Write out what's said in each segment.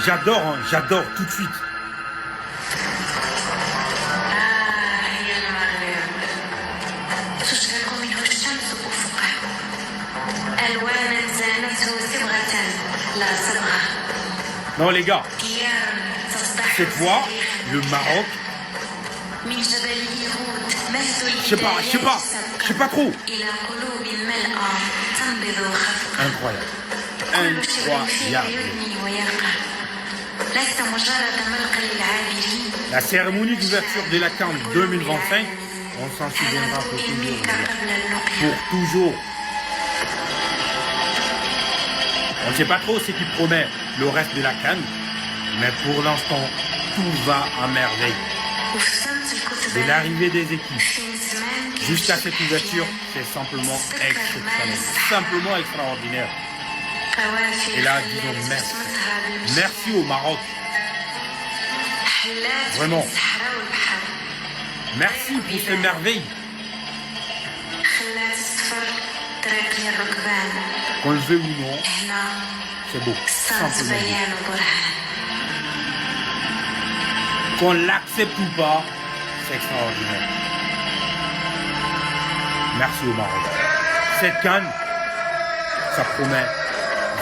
J'adore, hein, j'adore tout de suite. Non les gars, cette fois, le Maroc, je sais pas trop. Incroyable. La cérémonie d'ouverture de la CAN 2025, on s'en souviendra pour toujours. Pour toujours. On ne sait pas trop ce qui promet le reste de la CAN, mais pour l'instant, tout va à merveille. De l'arrivée des équipes jusqu'à cette ouverture, c'est simplement exceptionnel, simplement extraordinaire. Et là, disons merci. Merci au Maroc. Vraiment. Merci pour ces merveilles. Qu'on le veut ou non, c'est beau, simplement beau. Qu'on l'accepte ou pas, c'est extraordinaire. Merci au Maroc. Cette CAN, ça promet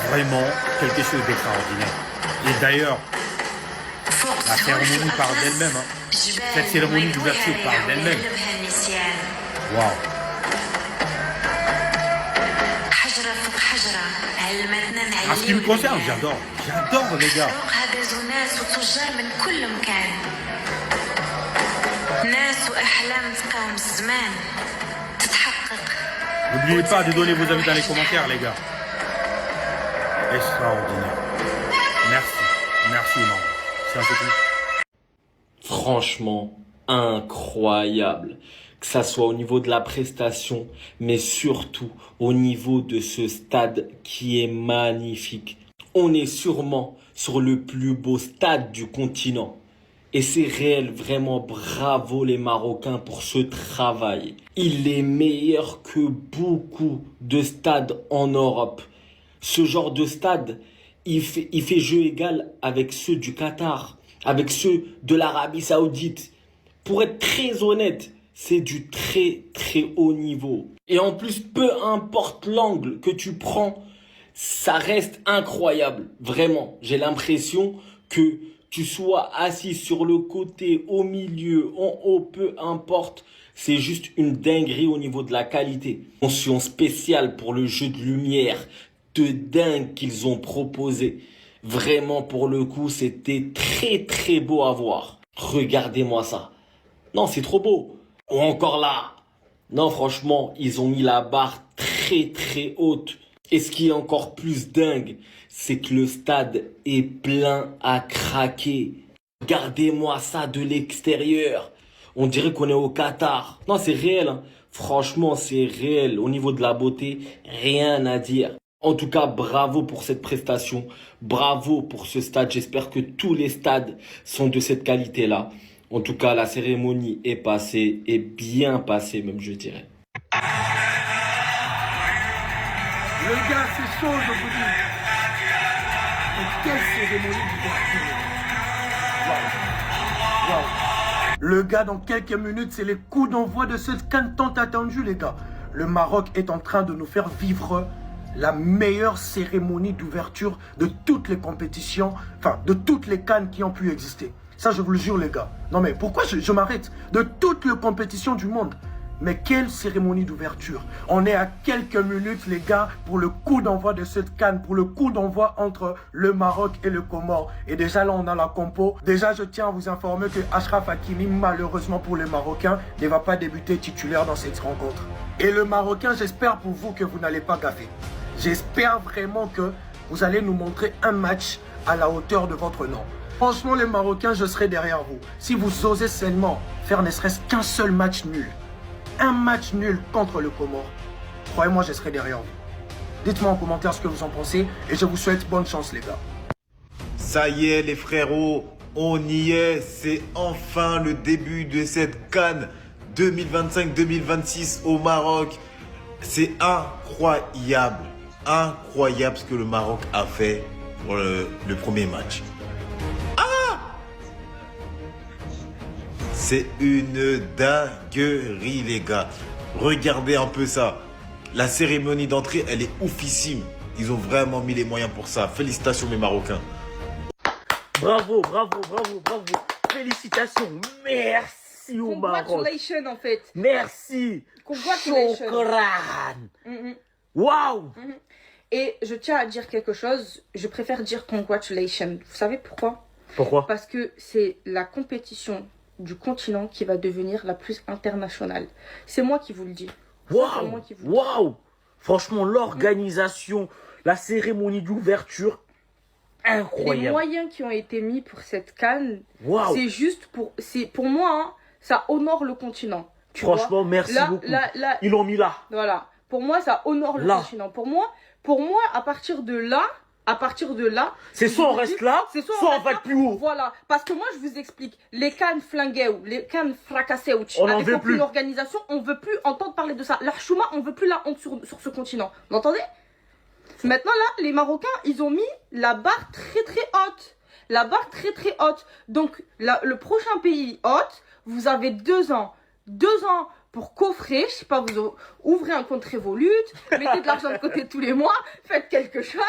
vraiment quelque chose d'extraordinaire. Et d'ailleurs, la cérémonie parle d'elle-même. Hein. Cette cérémonie d'ouverture parle d'elle-même. Waouh. En ce qui me concerne, j'adore les gars. N'oubliez pas de donner vos avis dans les commentaires les gars. Extraordinaire. Merci Maman. C'est un peu tout. Franchement, incroyable. Que ça soit au niveau de la prestation, mais surtout au niveau de ce stade qui est magnifique. On est sûrement sur le plus beau stade du continent. Et c'est réel, vraiment bravo les Marocains pour ce travail. Il est meilleur que beaucoup de stades en Europe. Ce genre de stade, il fait jeu égal avec ceux du Qatar, avec ceux de l'Arabie Saoudite. Pour être très honnête, c'est du très haut niveau. Et en plus, peu importe l'angle que tu prends, ça reste incroyable. Vraiment, j'ai l'impression que tu sois assis sur le côté, au milieu, en haut, peu importe. C'est juste une dinguerie au niveau de la qualité. Mention spéciale pour le jeu de lumière de dingue qu'ils ont proposé. Vraiment, pour le coup, c'était très beau à voir. Regardez-moi ça. Non, c'est trop beau. Ou encore là. Non, franchement, ils ont mis la barre très haute. Et ce qui est encore plus dingue, c'est que le stade est plein à craquer. Regardez-moi ça de l'extérieur. On dirait qu'on est au Qatar. Non, c'est réel. Hein. Franchement, c'est réel. Au niveau de la beauté, rien à dire. En tout cas, bravo pour cette prestation. Bravo pour ce stade. J'espère que tous les stades sont de cette qualité-là. En tout cas, la cérémonie est passée, et bien passée même, je dirais. Les gars, c'est chaud, je vous dis. Mais quelle cérémonie d'ouverture. Waouh. Le gars, dans quelques minutes, c'est les coups d'envoi de cette CAN tant attendue, les gars. Le Maroc est en train de nous faire vivre la meilleure cérémonie d'ouverture de toutes les compétitions, enfin, de toutes les CAN qui ont pu exister. Ça, je vous le jure, les gars. Non, mais pourquoi je m'arrête? De toutes les compétitions du monde. Mais quelle cérémonie d'ouverture. On est à quelques minutes, les gars, pour le coup d'envoi de cette CAN, pour le coup d'envoi entre le Maroc et le Comore. Et déjà, là, on a la compo. Déjà, je tiens à vous informer que Achraf Hakimi, malheureusement pour les Marocains, ne va pas débuter titulaire dans cette rencontre. Et le Marocain, j'espère pour vous que vous n'allez pas gaffer. J'espère vraiment que vous allez nous montrer un match à la hauteur de votre nom. Franchement, les Marocains, je serai derrière vous. Si vous osez seulement faire ne serait-ce qu'un seul match nul, un match nul contre le Comore, croyez-moi, je serai derrière vous. Dites-moi en commentaire ce que vous en pensez et je vous souhaite bonne chance, les gars. Ça y est, les frérots, on y est. C'est enfin le début de cette CAN 2025-2026 au Maroc. C'est incroyable. Incroyable ce que le Maroc a fait pour le premier match. C'est une dinguerie, les gars. Regardez un peu ça. La cérémonie d'entrée, elle est oufissime. Ils ont vraiment mis les moyens pour ça. Félicitations, mes Marocains. Bravo, bravo, bravo, bravo. Félicitations. Merci au Maroc. Congratulations, en fait. Merci. Congratulations. Shukran. Waouh. Et je tiens à dire quelque chose. Je préfère dire congratulations. Vous savez pourquoi? Pourquoi? Parce que c'est la compétition du continent qui va devenir la plus internationale. C'est moi qui vous le dis. Waouh. Waouh. Franchement, l'organisation, la cérémonie d'ouverture, incroyable. Les moyens qui ont été mis pour cette CAN, Waouh. c'est juste pour moi, hein, ça honore le continent. Franchement, merci beaucoup. Ils l'ont mis là. Voilà. Pour moi, ça honore le continent. Pour moi, à partir de là, c'est soit on reste là, soit on va plus haut. Voilà. Parce que moi, je vous explique, les cannes flinguées ou les cannes fracassées ou on avec veut aucune plus. organisation, on veut plus entendre parler de ça. L'archouma, on veut plus la honte sur ce continent. Vous entendez? Maintenant là, les Marocains, ils ont mis la barre très très haute. La barre très très haute. Donc, le prochain pays haute, vous avez 2 ans. 2 ans pour coffrer, je sais pas, vous ouvrez un compte Revolut, mettez de l'argent de côté tous les mois, faites quelque chose,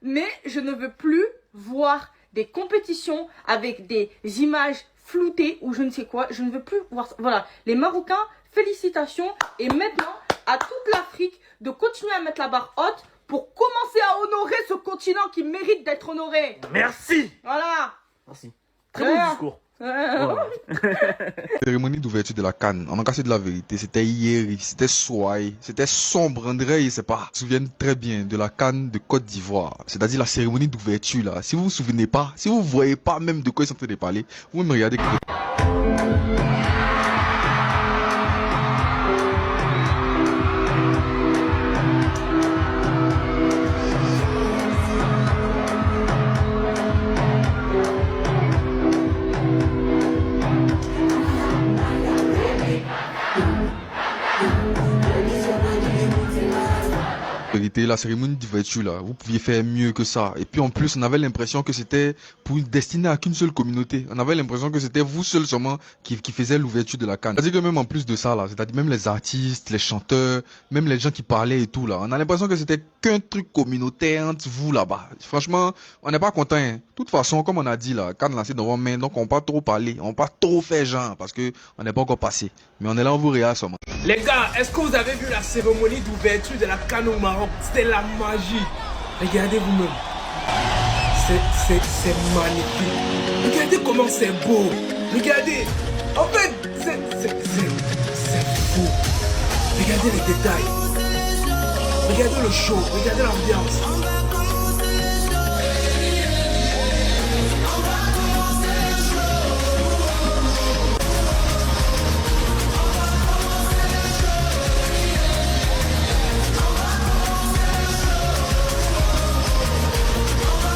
mais je ne veux plus voir des compétitions avec des images floutées ou je ne sais quoi, je ne veux plus voir ça. Voilà, les Marocains, félicitations, et maintenant, à toute l'Afrique, de continuer à mettre la barre haute pour commencer à honorer ce continent qui mérite d'être honoré. Merci. Voilà. Merci. Très bon discours. La cérémonie d'ouverture de la CAN, on a cassé de la vérité, c'était hier, c'était soir, c'était sombre, André, je sais pas. Je me souviens très bien de la CAN de Côte d'Ivoire, c'est-à-dire la cérémonie d'ouverture là. Si vous vous souvenez pas, si vous voyez pas même de quoi ils sont en train de parler, vous me regardez. La cérémonie d'ouverture là, vous pouviez faire mieux que ça. Et puis en plus, on avait l'impression que c'était pour destiné à qu'une seule communauté. On avait l'impression que c'était vous seul seulement qui faisiez l'ouverture de la CAN. C'est-à-dire que même en plus de ça là, c'est-à-dire même les artistes, les chanteurs, même les gens qui parlaient et tout là, on a l'impression que c'était qu'un truc communautaire entre vous là-bas. Franchement, on n'est pas content. Hein. De toute façon, comme on a dit là, CAN lancé dans vos mains, donc on va pas trop parler, on va pas trop faire genre parce que on n'est pas encore passé. Mais on est là, on vous réagit seulement. Les gars, est-ce que vous avez vu la cérémonie d'ouverture de la CAN au Maroc? C'était la magie. Regardez vous-même. C'est magnifique. Regardez comment c'est beau. Regardez. En fait, c'est fou. Regardez les détails. Regardez le show. Regardez l'ambiance.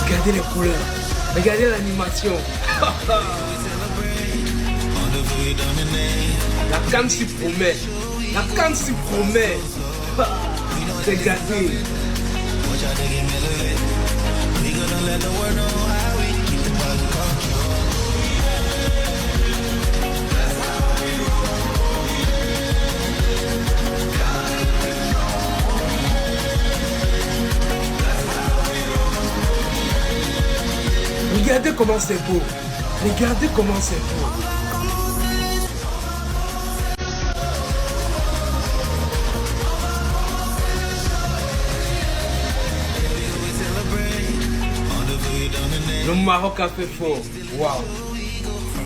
Regardez les couleurs, regardez l'animation. La CAN s'y promet, la CAN s'y promet. Regardez. Regardez comment c'est beau. Regardez comment c'est beau. Le Maroc a fait fort. Waouh.